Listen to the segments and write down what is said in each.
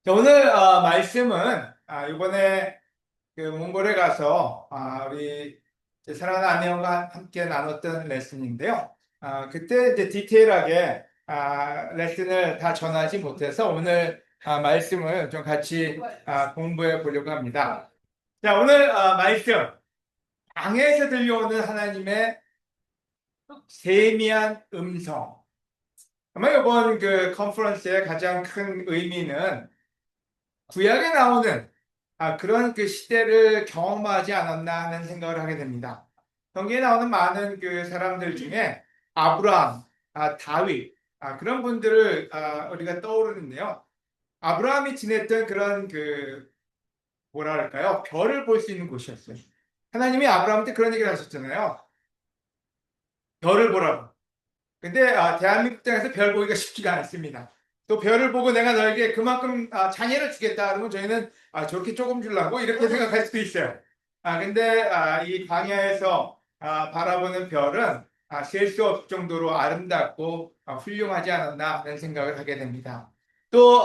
자, 오늘 말씀은 이번에 그 몽골에 가서 우리 이제 사랑하는 아내와 함께 나눴던 레슨인데요. 그때 이제 디테일하게 레슨을 다 전하지 못해서 오늘 말씀을 좀 같이 공부해 보려고 합니다. 자, 오늘 말씀 방에서 들려오는 하나님의 세미한 음성. 아마 이번 그 컨퍼런스의 가장 큰 의미는 구약에 나오는 그런 그 시대를 경험하지 않았나 하는 생각을 하게 됩니다. 성경에 나오는 많은 그 사람들 중에 아브라함, 다윗, 그런 분들을 우리가 떠오르는데요. 아브라함이 지냈던 그런 그 뭐라 할까요? 별을 볼 수 있는 곳이었어요. 하나님이 아브라함한테 그런 얘기를 하셨잖아요. 별을 보라고. 근데 대한민국 땅에서 별 보기가 쉽지가 않습니다. 또 별을 보고 내가 너에게 그만큼 자녀를 주겠다 그러면 저희는 저렇게 조금 주려고 이렇게 생각할 수도 있어요. 근데 이 광야에서 바라보는 별은 셀 수 없을 정도로 아름답고 훌륭하지 않았나 하는 생각을 하게 됩니다. 또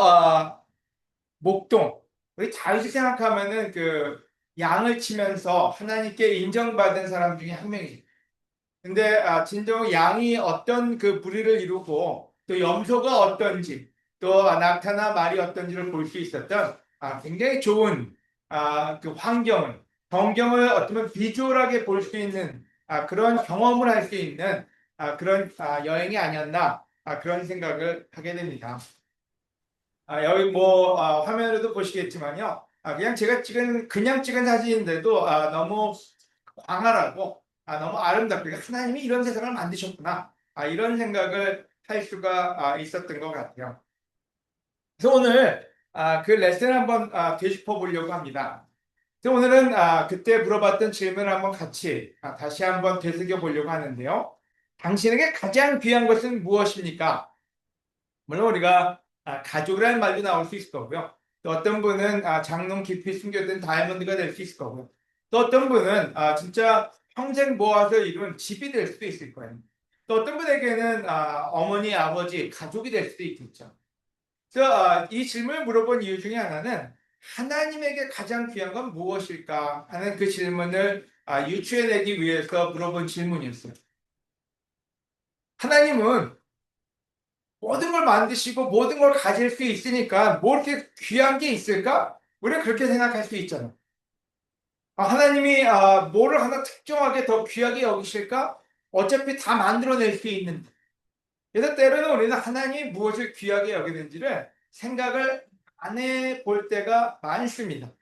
목동, 우리 다윗이 생각하면은 그 양을 치면서 하나님께 인정받은 사람 중에 한 명이에요. 근데 진정 양이 어떤 그 부리를 이루고 또 염소가 어떤지 또 낙타나 말이 어떤지를 볼 수 있었던 굉장히 좋은 그 환경을 경을 어쩌면 비주얼하게 볼 수 있는 그런 경험을 할 수 있는 그런 여행이 아니었나 그런 생각을 하게 됩니다. 여기 뭐 화면에도 보시겠지만요. 그냥 제가 그냥 찍은 사진인데도 너무 광활하고 너무 아름답고 그러니까 하나님이 이런 세상을 만드셨구나 이런 생각을 할 수가 있었던 것 같아요. 그래서 오늘 그 레슨을 한번 되짚어 보려고 합니다. 그래서 오늘은 그때 물어봤던 질문을 한번 같이 다시 한번 되새겨 보려고 하는데요. 당신에게 가장 귀한 것은 무엇입니까? 물론 우리가 가족이라는 말도 나올 수 있을 거고요. 또 어떤 분은 장롱 깊이 숨겨둔 다이아몬드가 될 수 있을 거고요. 또 어떤 분은 진짜 평생 모아서 이룬 집이 될 수도 있을 거예요. 또 어떤 분에게는 어머니, 아버지, 가족이 될 수도 있겠죠. 그래서 이 질문을 물어본 이유 중에 하나는 하나님에게 가장 귀한 건 무엇일까 하는 그 질문을 유추해내기 위해서 물어본 질문이었어요. 하나님은 모든 걸 만드시고 모든 걸 가질 수 있으니까 뭐 이렇게 귀한 게 있을까? 우리가 그렇게 생각할 수 있잖아. 하나님이 뭐를 하나 특정하게 더 귀하게 여기실까? 어차피 다 만들어낼 수 있는데. 그래서 때로는 우리는 하나님이 무엇을 귀하게 여기는지를 생각을 안 해볼 때가 많습니다.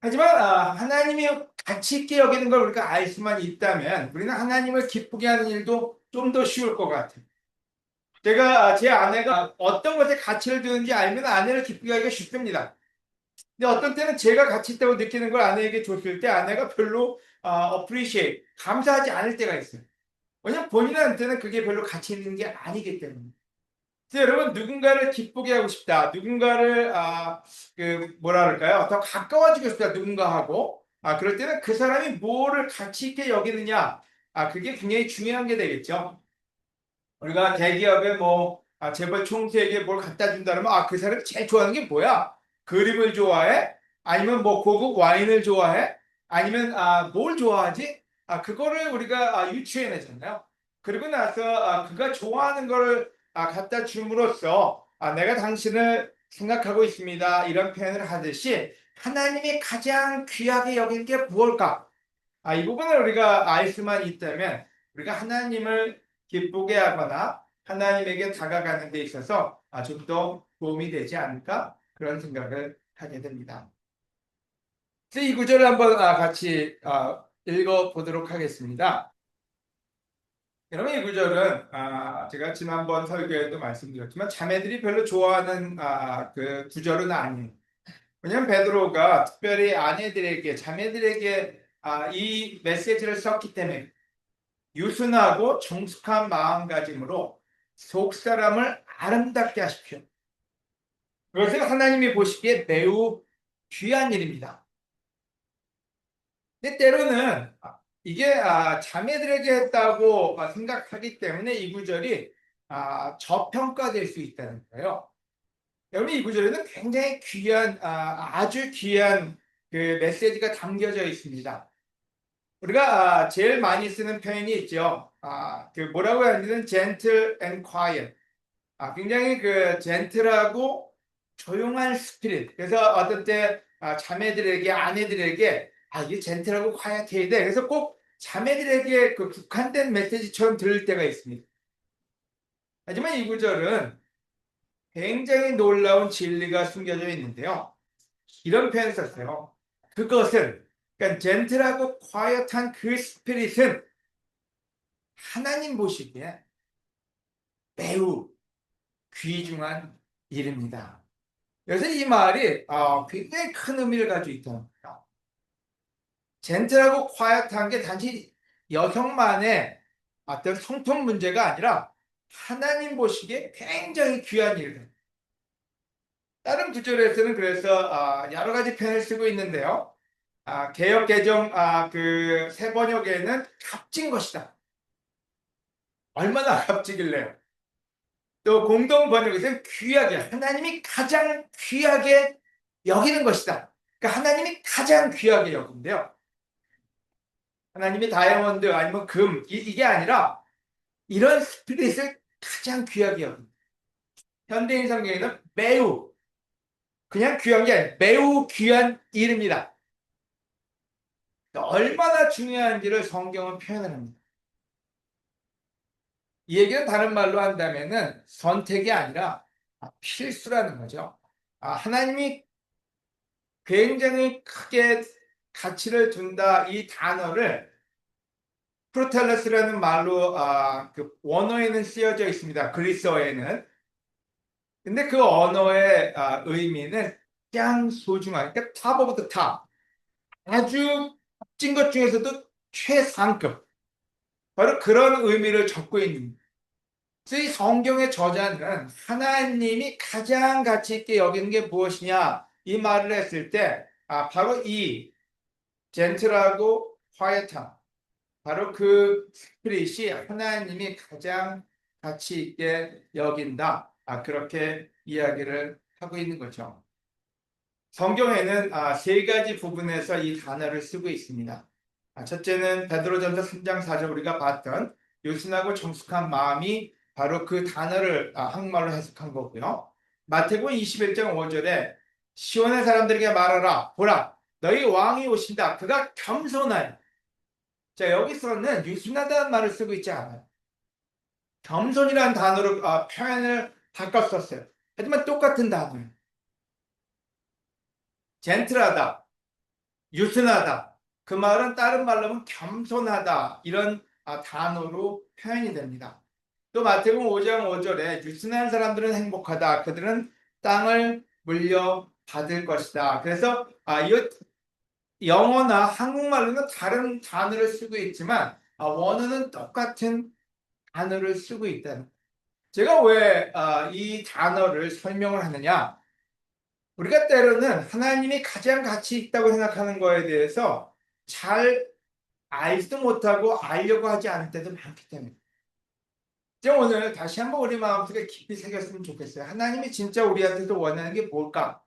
하지만 하나님이 가치 있게 여기는 걸 우리가 알 수만 있다면 우리는 하나님을 기쁘게 하는 일도 좀 더 쉬울 것 같아요. 제가 제 아내가 어떤 것에 가치를 두는지 알면 아내를 기쁘게 하기가 쉽습니다. 근데 어떤 때는 제가 가치 있다고 느끼는 걸 아내에게 줬을 때 아내가 별로 appreciate, 감사하지 않을 때가 있어요. 왜냐면 본인한테는 그게 별로 가치 있는 게 아니기 때문에. 그래서 여러분 누군가를 기쁘게 하고 싶다. 누군가를 그 뭐라 그럴까요? 더 가까워지고 싶다. 누군가하고. 그럴 때는 그 사람이 뭐를 가치 있게 여기느냐. 그게 굉장히 중요한 게 되겠죠. 우리가 대기업에 뭐 재벌 총수에게 뭘 갖다 준다면 그 사람이 제일 좋아하는 게 뭐야? 그림을 좋아해? 아니면 뭐 고급 와인을 좋아해? 아니면 뭘 좋아하지? 그거를 우리가 유추해내잖아요. 그리고 나서 그가 좋아하는 거를 갖다 줌으로써 내가 당신을 생각하고 있습니다. 이런 표현을 하듯이 하나님이 가장 귀하게 여긴 게 무엇일까? 이 부분을 우리가 알 수만 있다면 우리가 하나님을 기쁘게 하거나 하나님에게 다가가는 데 있어서 좀 더 도움이 되지 않을까 그런 생각을 하게 됩니다. 그래서 이 구절을 한번 같이 읽어보도록 하겠습니다. 여러분 이 구절은 제가 지난번 설교에도 말씀드렸지만 자매들이 별로 좋아하는 그 구절은 아니에요. 왜냐하면 베드로가 특별히 아내들에게 자매들에게 이 메시지를 썼기 때문에 유순하고 정숙한 마음가짐으로 속사람을 아름답게 하십시오. 그것은 하나님이 보시기에 매우 귀한 일입니다. 근데 때로는 이게 자매들에게 했다고 생각하기 때문에 이 구절이 저평가될 수 있다는 거예요. 여러분 이 구절에는 굉장히 귀한 아주 귀한 그 메시지가 담겨져 있습니다. 우리가 제일 많이 쓰는 표현이 있죠. 그 뭐라고 해야 되는 gentle and quiet. 굉장히 그 젠틀하고 조용한 스피릿. 그래서 어떤 때 자매들에게 아내들에게 이게 젠틀하고 quiet해야 돼. 그래서 꼭 자매들에게 그 국한된 메시지처럼 들릴 때가 있습니다. 하지만 이 구절은 굉장히 놀라운 진리가 숨겨져 있는데요. 이런 표현을 썼어요. 그것은 그러니까 젠틀하고 quiet한 그 스피릿은 하나님 보시기에 매우 귀중한 일입니다. 그래서 이 말이 굉장히 큰 의미를 가지고 있다는 거예요. 젠틀하고 콰이어트한 게 단지 여성만의 어떤 성품 문제가 아니라 하나님 보시기에 굉장히 귀한 일이에요. 다른 구절에서는 그래서 여러 가지 표현을 쓰고 있는데요. 개역 개정 그 새 번역에는 값진 것이다. 얼마나 값지길래요? 또 공동 번역에서는 귀하게 하나님이 가장 귀하게 여기는 것이다. 그러니까 하나님이 가장 귀하게 여긴데요. 하나님이 다이아몬드 아니면 금 이게 아니라 이런 스피릿을 가장 귀하게 여깁니다. 현대인 성경에는 매우 그냥 귀한 게 아니라 매우 귀한 이름이다. 얼마나 중요한지를 성경은 표현을 합니다. 이 얘기는 다른 말로 한다면은 선택이 아니라 필수라는 거죠. 하나님이 굉장히 크게 가치를 둔다 이 단어를 프로텔러스라는 말로 그 원어에는 쓰여져 있습니다. 그리스어에는. 근데 그 언어의 의미는 가장 소중한, 그러니까 top of the top. 아주 값진 것 중에서도 최상급. 바로 그런 의미를 적고 있는. 그래서 이 성경의 저자는 하나님이 가장 가치 있게 여기는 게 무엇이냐 이 말을 했을 때 바로 이 젠틀하고 화이트함 바로 그 스피릿이 하나님이 가장 가치 있게 여긴다. 그렇게 이야기를 하고 있는 거죠. 성경에는 세 가지 부분에서 이 단어를 쓰고 있습니다. 첫째는 베드로전서 3장 4절 우리가 봤던 요순하고 정숙한 마음이 바로 그 단어를 한국말로 해석한 거고요. 마태복음 21장 5절에 시온의 사람들에게 말하라 보라 너희 왕이 오신다 그가 겸손하여 자 여기서는 유순하다는 말을 쓰고 있지 않아요. 겸손이라는 단어로 표현을 바꿔 썼어요. 하지만 똑같은 단어예요. 젠틀하다, 유순하다. 그 말은 다른 말로 하면 겸손하다. 이런 단어로 표현이 됩니다. 또 마태복음 5장 5절에 유순한 사람들은 행복하다. 그들은 땅을 물려받을 것이다. 그래서 이 영어나 한국말로는 다른 단어를 쓰고 있지만 원어는 똑같은 단어를 쓰고 있다는 거예요. 제가 왜 이 단어를 설명을 하느냐? 우리가 때로는 하나님이 가장 가치 있다고 생각하는 거에 대해서 잘 알지도 못하고 알려고 하지 않을 때도 많기 때문에. 제가 오늘 다시 한번 우리 마음속에 깊이 새겼으면 좋겠어요. 하나님이 진짜 우리한테서 원하는 게 뭘까?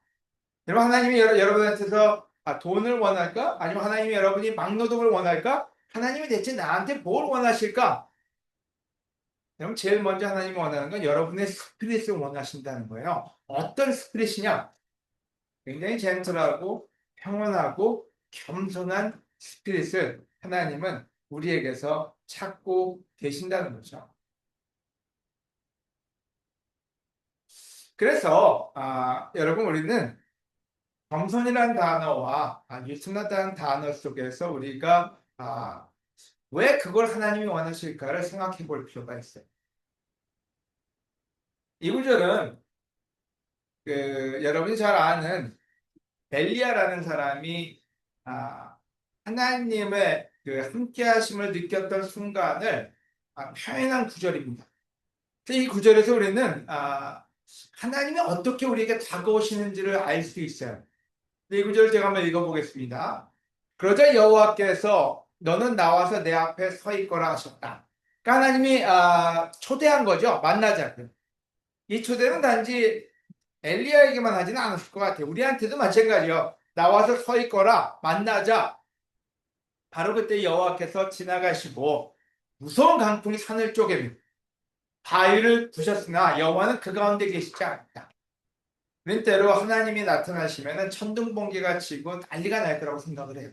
여러분, 하나님이 여러분한테서 돈을 원할까? 아니면 하나님이 여러분이 막노동을 원할까? 하나님이 대체 나한테 뭘 원하실까? 여러분, 제일 먼저 하나님이 원하는 건 여러분의 스피릿을 원하신다는 거예요. 어떤 스피릿이냐? 굉장히 젠틀하고 평온하고 겸손한 스피릿을 하나님은 우리에게서 찾고 계신다는 거죠. 그래서 여러분 우리는 겸손이라는 단어와 유순하다는 단어 속에서 우리가 왜 그걸 하나님이 원하실까를 생각해 볼 필요가 있어요. 이 구절은 여러분이 잘 아는 엘리야라는 사람이 하나님의 그 함께하심을 느꼈던 순간을 표현한 구절입니다. 이 구절에서 우리는 하나님이 어떻게 우리에게 다가오시는지를 알 수 있어요. 이 구절을 제가 한번 읽어보겠습니다. 그러자 여호와께서 너는 나와서 내 앞에 서 있거라 하셨다. 그러니까 하나님이 초대한 거죠. 만나자고. 이 초대는 단지 엘리야에게만 하지는 않았을 것 같아요. 우리한테도 마찬가지요. 나와서 서 있거라, 만나자. 바로 그때 여호와께서 지나가시고 무서운 강풍이 산을 쪼개며 바위를 부셨으나 여호와는 그 가운데 계시지 않았다. 그런 때로 하나님이 나타나시면 천둥 번개가 치고 난리가 날 거라고 생각을 해요.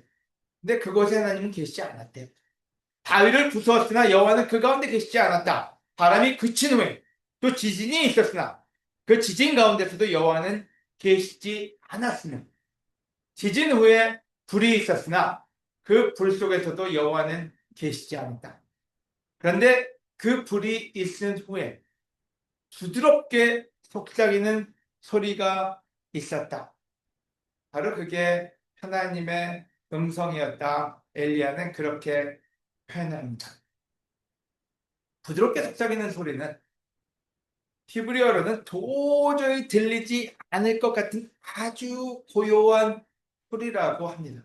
근데 그곳에 하나님은 계시지 않았대요. 바위를 부수었으나 여호와는 그 가운데 계시지 않았다. 바람이 그친 후에 또 지진이 있었으나 그 지진 가운데서도 여호와는 계시지 않았으며 지진 후에 불이 있었으나 그 불 속에서도 여호와는 계시지 않았다. 그런데 그 불이 있은 후에 부드럽게 속삭이는 소리가 있었다. 바로 그게 하나님의 음성이었다. 엘리야는 그렇게 표현합니다. 부드럽게 속삭이는 소리는 히브리어로는 도저히 들리지 않을 것 같은 아주 고요한 소리라고 합니다.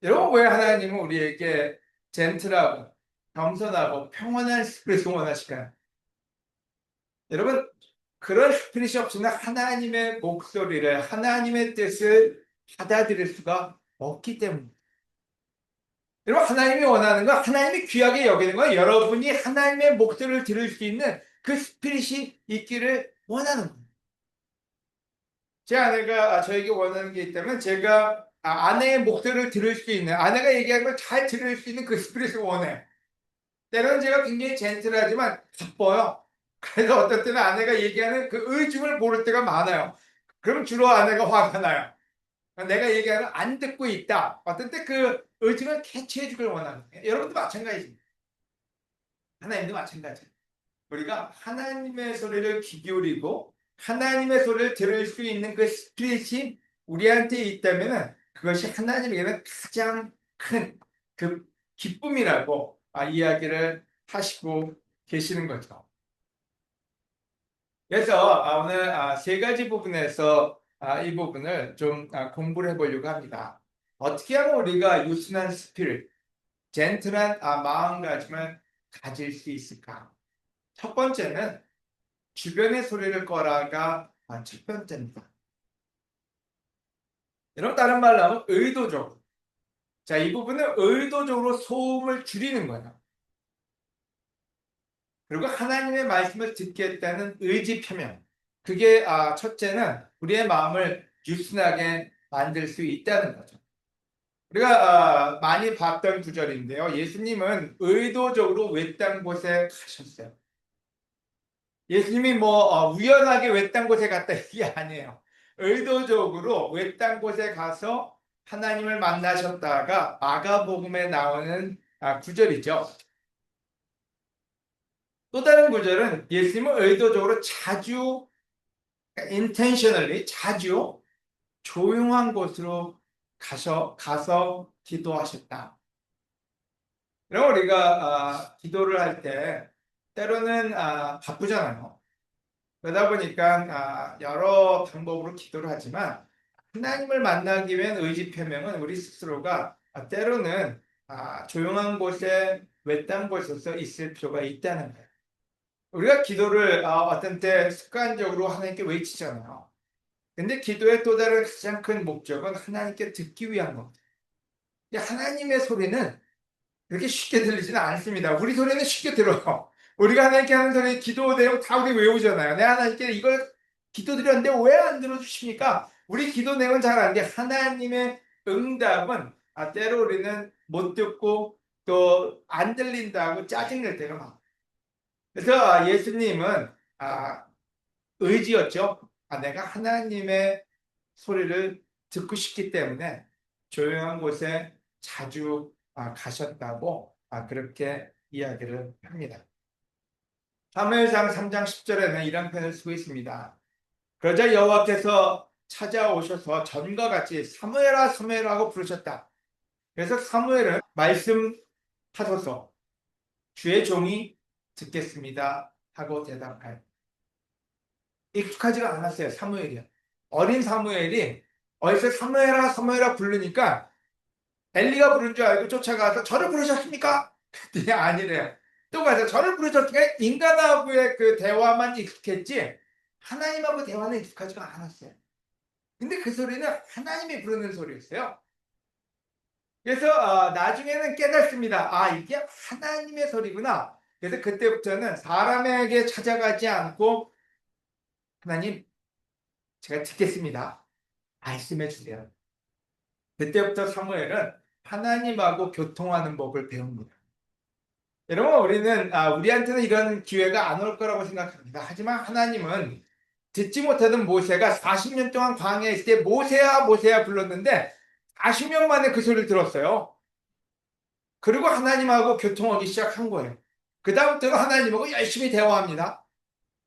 여러분, 왜 하나님은 우리에게 젠틀하고 겸손하고 평온한 스피릿을 원하실까요? 여러분, 그런 스피릿이 없으면 하나님의 목소리를, 하나님의 뜻을 받아들일 수가 없기 때문입니다. 여러분, 하나님이 원하는 건, 하나님이 귀하게 여기는 건 여러분이 하나님의 목소리를 들을 수 있는 그 스피릿이 있기를 원하는 거예요. 제 아내가 저에게 원하는 게 있다면 제가 아내의 목소리를 들을 수 있는, 아내가 얘기하는 걸 잘 들을 수 있는 그 스피릿을 원해요. 때로는 제가 굉장히 젠틀하지만 바빠요. 그래서 어떤 때는 아내가 얘기하는 그 의중을 모를 때가 많아요. 그럼 주로 아내가 화가 나요. 내가 얘기하는 안 듣고 있다. 어떤 때 그 의중을 캐치해 주길 원하는 거예요. 여러분도 마찬가지입니다. 하나님도 마찬가지예요. 우리가 하나님의 소리를 귀 기울이고 하나님의 소리를 들을 수 있는 그 스피릿이 우리한테 있다면 그것이 하나님에게는 가장 큰 그 기쁨이라고 이야기를 하시고 계시는 거죠. 그래서 오늘 세 가지 부분에서 이 부분을 좀 공부를 해보려고 합니다. 어떻게 하면 우리가 유순한 스피릿, 젠틀한 마음가짐을 가질 수 있을까? 첫 번째는 주변의 소리를 꺼라가 첫 번째입니다. 여러분, 다른 말로 하면 의도적으로. 자, 이 부분은 의도적으로 소음을 줄이는 거예요. 그리고 하나님의 말씀을 듣겠다는 의지 표명. 그게 첫째는 우리의 마음을 유순하게 만들 수 있다는 거죠. 우리가 많이 봤던 구절인데요. 예수님은 의도적으로 외딴 곳에 가셨어요. 예수님이 우연하게 외딴 곳에 갔다 이게 아니에요. 의도적으로 외딴 곳에 가서 하나님을 만나셨다가 마가복음에 나오는 구절이죠. 또 다른 구절은 예수님은 의도적으로 자주, intentionally 자주 조용한 곳으로 가서 기도하셨다. 그럼 우리가 기도를 할 때 때로는 바쁘잖아요. 그러다 보니까 여러 방법으로 기도를 하지만 하나님을 만나기 위한 의지 표명은 우리 스스로가 때로는 조용한 곳에 외딴 곳에서 있을 필요가 있다는 거예요. 우리가 기도를 어떤 때 습관적으로 하나님께 외치잖아요. 근데 기도의 또 다른 가장 큰 목적은 하나님께 듣기 위한 겁니다. 하나님의 소리는 그렇게 쉽게 들리지는 않습니다. 우리 소리는 쉽게 들어요. 우리가 하나님께 하는 소리, 기도 내용 다 우리 외우잖아요. 내가 하나님께 이걸 기도드렸는데 왜 안 들어주십니까? 우리 기도 내용은 잘 아는데 하나님의 응답은 때로 우리는 못 듣고 또 안 들린다고 짜증낼 때가 많아요. 그래서 예수님은 의지였죠. 내가 하나님의 소리를 듣고 싶기 때문에 조용한 곳에 자주 가셨다고 그렇게 이야기를 합니다. 사무엘상 3장 10절에는 이런 표현을 쓰고 있습니다. 그러자 여호와께서 찾아오셔서 전과 같이 사무엘아 사무엘아 하고 부르셨다. 그래서 사무엘은 말씀하소서 주의 종이 듣겠습니다 하고 대답하여 익숙하지가 않았어요. 사무엘이요. 어린 사무엘이 어디서 사무엘아 사무엘아 부르니까 엘리가 부른 줄 알고 쫓아가서 저를 부르셨습니까? 그랬더니 아니래요. 또 가서 저를 부르셨으니까 인간하고의 그 대화만 익숙했지 하나님하고 대화는 익숙하지가 않았어요. 근데 그 소리는 하나님이 부르는 소리였어요. 그래서 나중에는 깨닫습니다. 아, 이게 하나님의 소리구나. 그래서 그때부터는 사람에게 찾아가지 않고 하나님, 제가 듣겠습니다. 말씀해 주세요. 그때부터 사무엘은 하나님하고 교통하는 법을 배웁니다. 여러분, 우리한테는 이런 기회가 안 올 거라고 생각합니다. 하지만 하나님은 듣지 못하던 모세가 40년 동안 광야에 있을 때 모세야 모세야 불렀는데 40년 만에 그 소리를 들었어요. 그리고 하나님하고 교통하기 시작한 거예요. 그 다음부터는 하나님하고 열심히 대화합니다.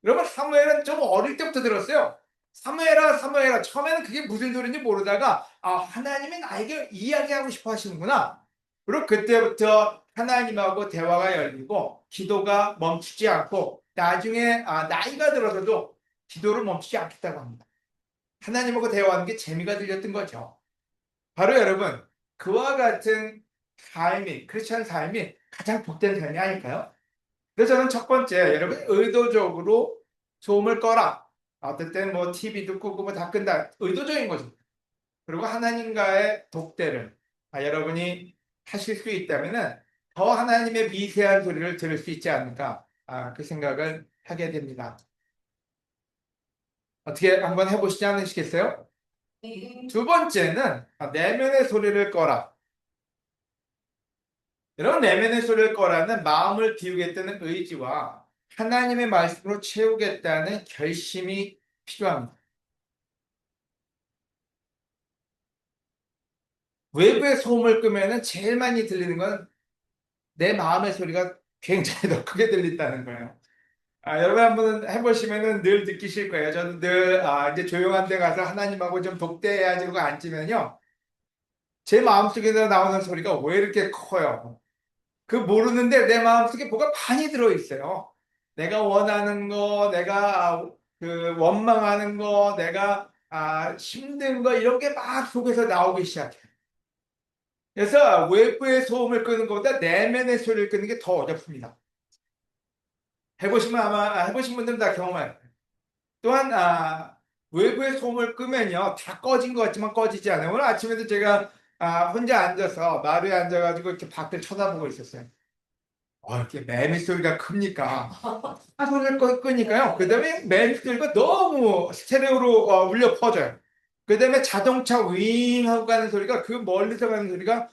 여러분, 사무엘은 좀 어릴 때부터 들었어요. 사무엘아 사무엘아. 처음에는 그게 무슨 소리인지 모르다가 하나님이 나에게 이야기하고 싶어 하시는구나. 그리고 그때부터 하나님하고 대화가 열리고 기도가 멈추지 않고 나중에 나이가 들어서도 기도를 멈추지 않겠다고 합니다. 하나님하고 대화하는 게 재미가 들렸던 거죠. 바로 여러분, 그와 같은 삶이, 크리스천 삶이 가장 복된 삶이 아닐까요? 그래서 저는 첫 번째, 여러분 의도적으로 소음을 꺼라. 어떨 땐 뭐 TV도 끄고 뭐 다 끈다. 의도적인 거죠. 그리고 하나님과의 독대를 여러분이 하실 수 있다면은 더 하나님의 미세한 소리를 들을 수 있지 않을까, 그 생각을 하게 됩니다. 어떻게 한번 해보시지 않으시겠어요? 두 번째는 내면의 소리를 꺼라. 여러분, 내면의 소리를 꺼라는 마음을 비우겠다는 의지와 하나님의 말씀으로 채우겠다는 결심이 필요합니다. 외부의 소음을 끄면은 제일 많이 들리는 건 내 마음의 소리가 굉장히 더 크게 들린다는 거예요. 여러분 한번 해보시면은 늘 느끼실 거예요. 저는 늘 이제 조용한 데 가서 하나님하고 좀 독대해야지고 앉으면요, 제 마음속에서 나오는 소리가 왜 이렇게 커요? 그 모르는데 내 마음속에 뭐가 많이 들어있어요. 내가 원하는 거, 내가 그 원망하는 거, 내가 힘든 거, 이런 게 막 속에서 나오기 시작해요. 그래서 외부의 소음을 끄는 것보다 내면의 소리를 끄는 게 더 어렵습니다. 해보시면 아마 해보신 분들은 다 경험할 거예요. 또한 외부의 소음을 끄면요, 다 꺼진 것 같지만 꺼지지 않아요. 오늘 아침에도 제가 혼자 앉아서 마루에 앉아가지고 이렇게 밖을 쳐다보고 있었어요. 이렇게 매미 소리가 큽니까? 소리를 끄니까요. 그 다음에 매미 소리가 너무 스테레오로 울려 퍼져요. 그 다음에 자동차 윙 하고 가는 소리가, 그 멀리서 가는 소리가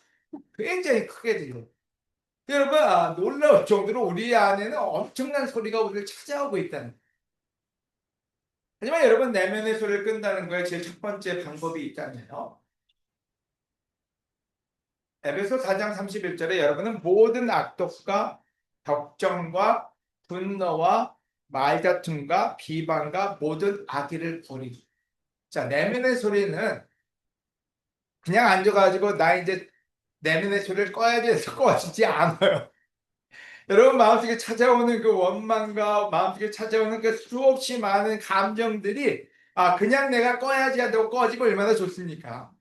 굉장히 크게 들려요. 여러분, 놀라울 정도로 우리 안에는 엄청난 소리가 우리를 찾아오고 있다는. 하지만 여러분, 내면의 소리를 끈다는 거에 제 첫 번째 방법이 있다면요, 에베소 4장 31절에 여러분은 모든 악독과 격정과 분노와 말다툼과 비방과 모든 악의를 버리고. 자, 내면의 소리는 그냥 앉아가지고 나 이제 내면의 소리를 꺼야지 해서 꺼지지 않아요. 여러분 마음속에 찾아오는 그 원망과 마음속에 찾아오는 그 수없이 많은 감정들이 그냥 내가 꺼야지 하고 꺼지고 얼마나 좋습니까?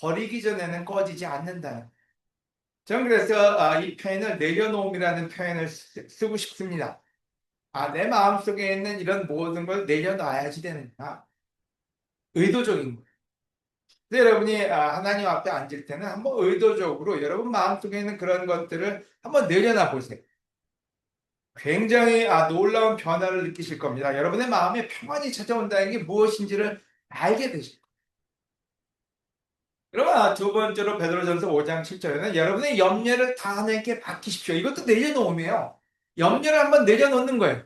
버리기 전에는 꺼지지 않는다. 저는 그래서 이 표현을 내려놓음이라는 표현을 쓰고 싶습니다. 내 마음속에 있는 이런 모든 걸 내려놔야지 되는구나. 의도적인 거예요. 그래서 여러분이 하나님 앞에 앉을 때는 한번 의도적으로 여러분 마음속에 있는 그런 것들을 한번 내려놔 보세요. 굉장히 놀라운 변화를 느끼실 겁니다. 여러분의 마음에 평안이 찾아온다는 게 무엇인지를 알게 되실 거예요. 그러면 두 번째로 베드로전서 5장 7절에는 여러분의 염려를 다 하나님께 맡기십시오. 이것도 내려놓으며요. 염려를 한번 내려놓는 거예요.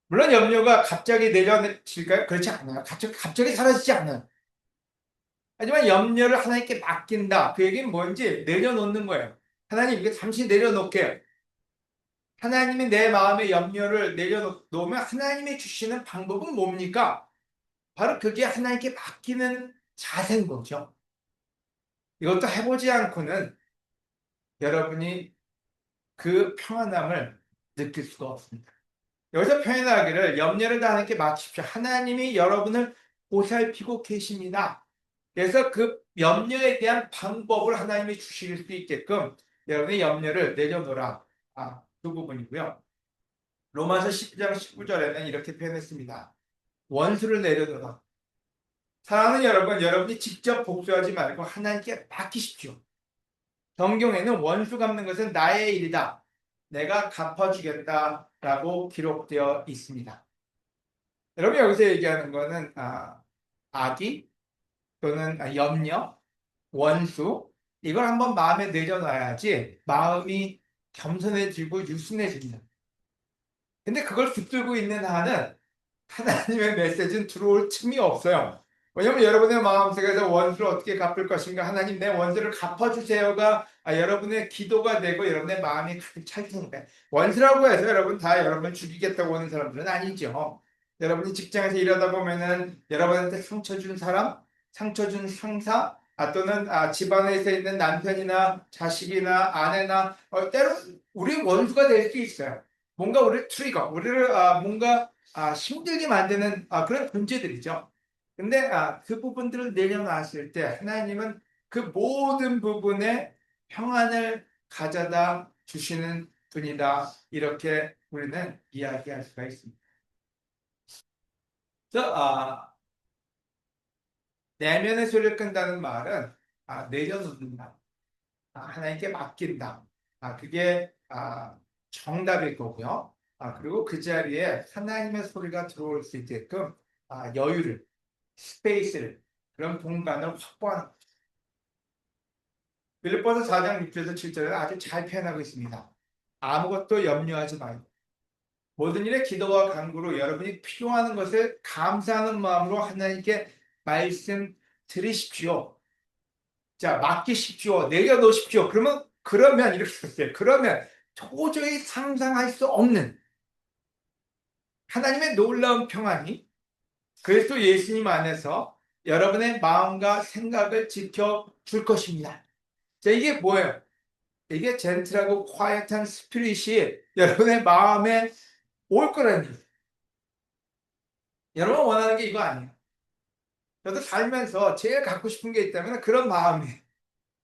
물론 염려가 갑자기 내려질까요? 그렇지 않아요. 갑자기 사라지지 않아요. 하지만 염려를 하나님께 맡긴다. 그 얘기는 뭔지 내려놓는 거예요. 하나님, 이게 잠시 내려놓게요. 하나님이 내 마음의 염려를 내려놓으면 하나님이 주시는 방법은 뭡니까? 바로 그게 하나님께 맡기는 자세인 거죠. 이것도 해보지 않고는 여러분이 그 평안함을 느낄 수가 없습니다. 여기서 표현하기를 염려를 다 하나님께 맡기십시오. 하나님이 여러분을 보살피고 계십니다. 그래서 그 염려에 대한 방법을 하나님이 주실 수 있게끔 여러분의 염려를 내려놓으라. 그 부분이고요. 로마서 12장 19절에는 이렇게 표현했습니다. 원수를 내려놓아. 사랑하는 여러분, 여러분이 직접 복수하지 말고 하나님께 맡기십시오. 성경에는 원수 갚는 것은 나의 일이다. 내가 갚아주겠다라고 기록되어 있습니다. 여러분 여기서 얘기하는 것은 악의 또는 염려, 원수 이걸 한번 마음에 내려놔야지 마음이 겸손해지고 유순해집니다. 근데 그걸 붙들고 있는 한은 하나님의 메시지는 들어올 틈이 없어요. 왜냐하면 여러분의 마음속에서 원수를 어떻게 갚을 것인가, 하나님 내 원수를 갚아주세요가 여러분의 기도가 되고 여러분의 마음이 가득 찰 테니까. 원수라고 해서 여러분 다 여러분을 죽이겠다고 하는 사람들은 아니죠. 여러분이 직장에서 일하다 보면은 여러분한테 상처 준 사람, 상처 준 상사, 또는 집안에서 있는 남편이나 자식이나 아내나 때로 우리 원수가 될 수 있어요. 뭔가 우리를 트리거, 우리를 뭔가 힘들게 만드는 그런 존재들이죠. 근데 그 부분들을 내려놨을 때 하나님은 그 모든 부분에 평안을 가져다 주시는 분이다. 이렇게 우리는 이야기할 수가 있습니다. 그래서 내면의 소리를 끈다는 말은 내려놓는다. 하나님께 맡긴다. 그게 정답일 거고요. 그리고 그 자리에 하나님의 소리가 들어올 수 있게끔 여유를, 스페이스를, 그런 공간을 확보하는 거죠. 빌립보서 4장 6절에서 7절에 아주 잘 표현하고 있습니다. 아무것도 염려하지 말고 모든 일에 기도와 간구로 여러분이 필요하는 것을 감사하는 마음으로 하나님께 말씀 드리십시오. 자, 맡기십시오. 내려놓으십시오. 그러면 이렇게 썼어요. 그러면 도저히 상상할 수 없는 하나님의 놀라운 평안이 그리스도 예수님 안에서 여러분의 마음과 생각을 지켜줄 것입니다. 자, 이게 뭐예요? 이게 젠틀하고 콰이어한 스피릿이 여러분의 마음에 올 거라는 얘기예요. 여러분 원하는 게 이거 아니에요. 저도 살면서 제일 갖고 싶은 게 있다면 그런 마음이에요.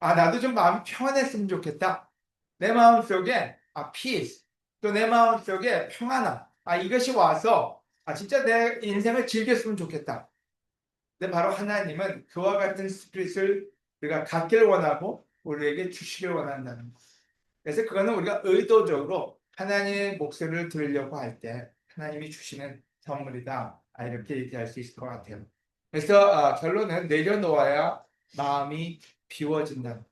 나도 좀 마음이 평안했으면 좋겠다. 내 마음속에 peace, 또 내 마음속에 평안함, 이것이 와서 진짜 내 인생을 즐겼으면 좋겠다. 근데 바로 하나님은 그와 같은 스피릿을 우리가 갖기를 원하고 우리에게 주시길 원한다는 것. 그래서 그거는 우리가 의도적으로 하나님의 목소리를 들으려고 할 때 하나님이 주시는 선물이다. 이렇게 얘기할 수 있을 것 같아요. 그래서 결론은 내려놓아야 마음이 비워진다.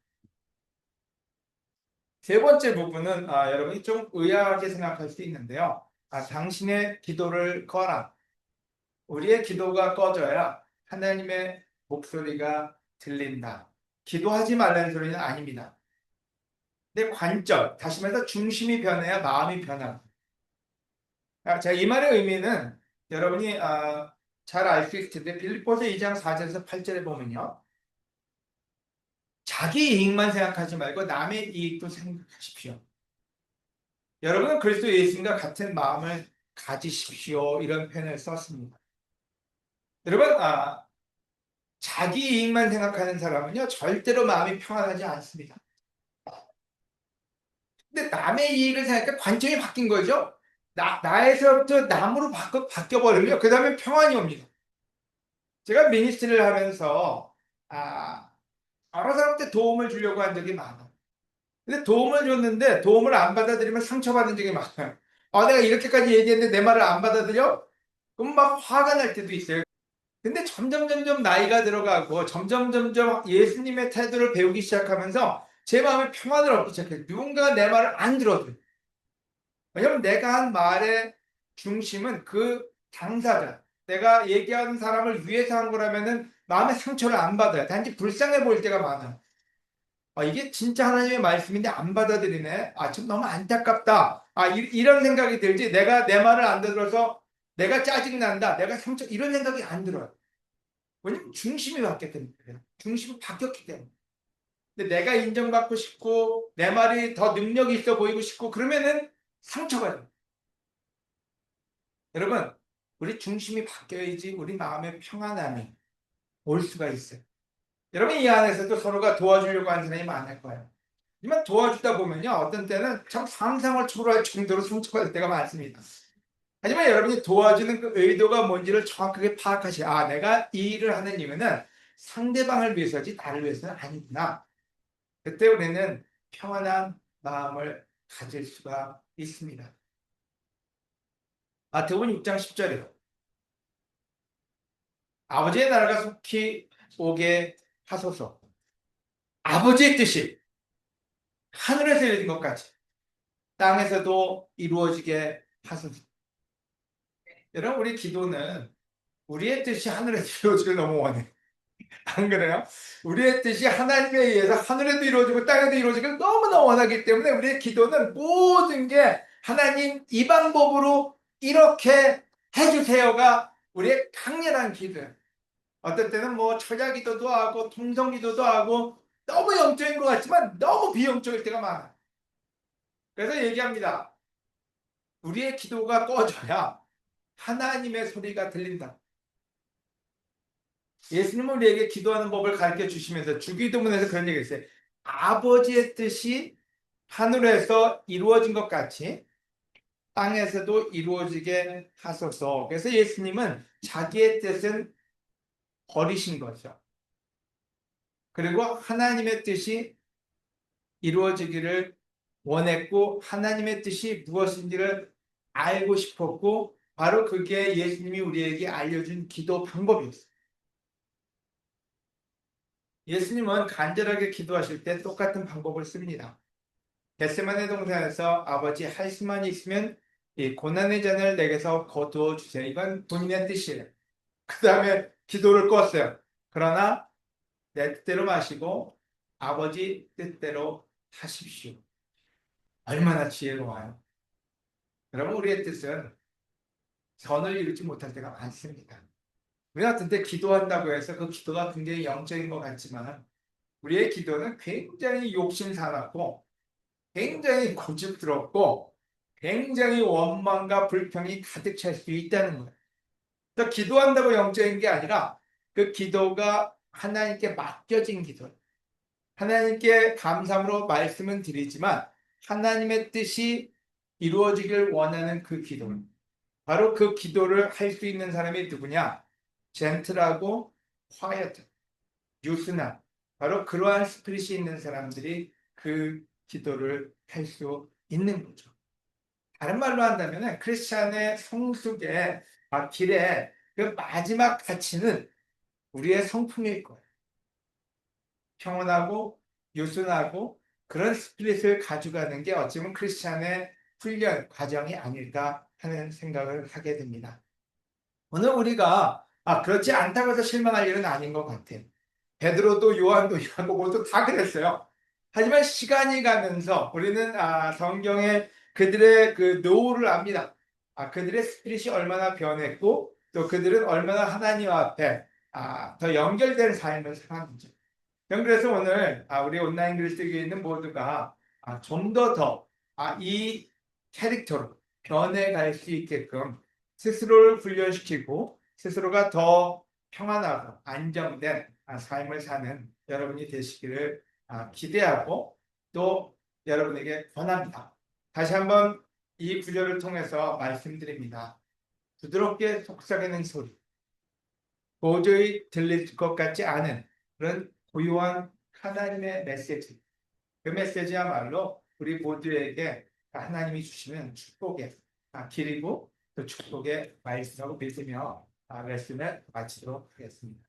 세 번째 부분은 여러분이 좀 의아하게 생각할 수 있는데요. 당신의 기도를 꺼라. 우리의 기도가 꺼져야 하나님의 목소리가 들린다. 기도하지 말라는 소리는 아닙니다. 근데 관점, 다시 말해서 중심이 변해야 마음이 변합니다. 자, 이 말의 의미는 여러분이 잘 알 수 있을 텐데 빌립보서 2장 4절에서 8절에 보면요. 자기 이익만 생각하지 말고 남의 이익도 생각하십시오. 여러분은 그리스도 예수님과 같은 마음을 가지십시오. 이런 표현을 썼습니다. 여러분, 자기 이익만 생각하는 사람은요, 절대로 마음이 평안하지 않습니다. 근데 남의 이익을 생각하니까 관점이 바뀐 거죠? 나에서부터 남으로 바뀌어버리면 그 다음에 평안이 옵니다. 제가 미니스트리를 하면서, 여러 사람한테 도움을 주려고 한 적이 많아요. 근데 도움을 줬는데 도움을 안 받아들이면 상처받은 적이 많아요. 내가 이렇게까지 얘기했는데 내 말을 안 받아들여? 그럼 막 화가 날 때도 있어요. 근데 점점 나이가 들어가고 점점 예수님의 태도를 배우기 시작하면서 제 마음에 평안을 얻기 시작해요. 누군가 내 말을 안 들어줘요. 왜냐면 내가 한 말의 중심은 그 당사자, 내가 얘기하는 사람을 위해서 한 거라면은 마음의 상처를 안 받아요. 단지 불쌍해 보일 때가 많아요. 이게 진짜 하나님의 말씀인데 안 받아들이네. 좀 너무 안타깝다. 이런 생각이 들지. 내가 내 말을 안 들어서 내가 짜증난다. 내가 상처, 이런 생각이 안 들어요. 왜냐면 중심이 바뀌었기 때문에. 중심이 바뀌었기 때문에. 근데 내가 인정받고 싶고 내 말이 더 능력이 있어 보이고 싶고 그러면은 상처가 돼요. 여러분, 우리 중심이 바뀌어야지 우리 마음의 평안함이 올 수가 있어요. 여러분 이 안에서도 서로가 도와주려고 하는 사람이 많을 거예요. 하지만 도와주다 보면요 어떤 때는 참 상상을 초월할 정도로 상처가 될 때가 많습니다. 하지만 여러분이 도와주는 그 의도가 뭔지를 정확하게 파악하셔야, 내가 이 일을 하는 이유는 상대방을 위해서지 나를 위해서는 아니구나. 그때 우리는 평안한 마음을 가질 수가 있습니다. 마태복음 6장 10절에요. 아버지의 나라가 속히 오게 하소서. 아버지의 뜻이 하늘에서 이루어진 것 같이 땅에서도 이루어지게 하소서. 여러분, 우리 기도는 우리의 뜻이 하늘에서 이루어지길 너무 원해. 안 그래요? 우리의 뜻이 하나님에 의해서 하늘에도 이루어지고 땅에도 이루어지길 너무나 원하기 때문에 우리의 기도는 모든 게 하나님 이 방법으로 이렇게 해주세요가 우리의 강렬한 기도예요. 어떨 때는 뭐 철야 기도도 하고 통성 기도도 하고 너무 영적인 것 같지만 너무 비영적일 때가 많아요. 그래서 얘기합니다. 우리의 기도가 꺼져야 하나님의 소리가 들린다. 예수님은 우리에게 기도하는 법을 가르쳐 주시면서 주기도문에서 그런 얘기를 했어요. 아버지의 뜻이 하늘에서 이루어진 것 같이 땅에서도 이루어지게 하소서. 그래서 예수님은 자기의 뜻은 버리신 거죠. 그리고 하나님의 뜻이 이루어지기를 원했고 하나님의 뜻이 무엇인지를 알고 싶었고 바로 그게 예수님이 우리에게 알려준 기도 방법이었어요. 예수님은 간절하게 기도하실 때 똑같은 방법을 씁니다. 겟세마네 동산에서 아버지 할 수만 있으면 이 고난의 잔을 내게서 거두어 주세요. 이건 본인의 뜻이에요. 그 다음에 기도를 껐어요. 그러나 내 뜻대로 마시고 아버지 뜻대로 하십시오. 얼마나 지혜로워요. 여러분, 우리의 뜻은 선을 이루지 못할 때가 많습니다. 우리 같은 때 기도한다고 해서 그 기도가 굉장히 영적인 것 같지만 우리의 기도는 굉장히 욕심사납고 굉장히 고집스럽고 굉장히 원망과 불평이 가득 찰 수 있다는 거예요. 그래서 기도한다고 영적인 게 아니라 그 기도가 하나님께 맡겨진 기도. 하나님께 감사함으로 말씀은 드리지만 하나님의 뜻이 이루어지길 원하는 그 기도는 바로 그 기도를 할 수 있는 사람이 누구냐? 젠틀하고 콰이어트, 유순한 바로 그러한 스피릿이 있는 사람들이 그 기도를 할 수 있는 거죠. 다른 말로 한다면 크리스찬의 성숙의 길의 그 마지막 가치는 우리의 성품일 거예요. 평온하고 유순하고 그런 스피릿을 가져가는 게 어찌보면 크리스찬의 훈련 과정이 아닐까 하는 생각을 하게 됩니다. 오늘 우리가 그렇지 않다고 해서 실망할 일은 아닌 것 같아요. 베드로도 요한도 야고보도 다 그랬어요. 하지만 시간이 가면서 우리는 성경의 그들의 그 노후를 압니다. 그들의 스피릿이 얼마나 변했고 또 그들은 얼마나 하나님 앞에 더 연결된 삶을 살았는지. 저는 그래서 오늘 우리 온라인 글쓰기에 있는 모두가 좀 이 캐릭터로 변해갈 수 있게끔 스스로를 훈련시키고 스스로가 더 평안하고 안정된 삶을 사는 여러분이 되시기를 기대하고 또 여러분에게 권합니다. 다시 한번 이 구절을 통해서 말씀드립니다. 부드럽게 속삭이는 소리, 도저히 들릴 것 같지 않은 그런 고요한 하나님의 메시지. 그 메시지야말로 우리 모두에게 하나님이 주시는 축복의 길이고 또 축복의 말씀이라고 믿으며 말씀을 마치도록 하겠습니다.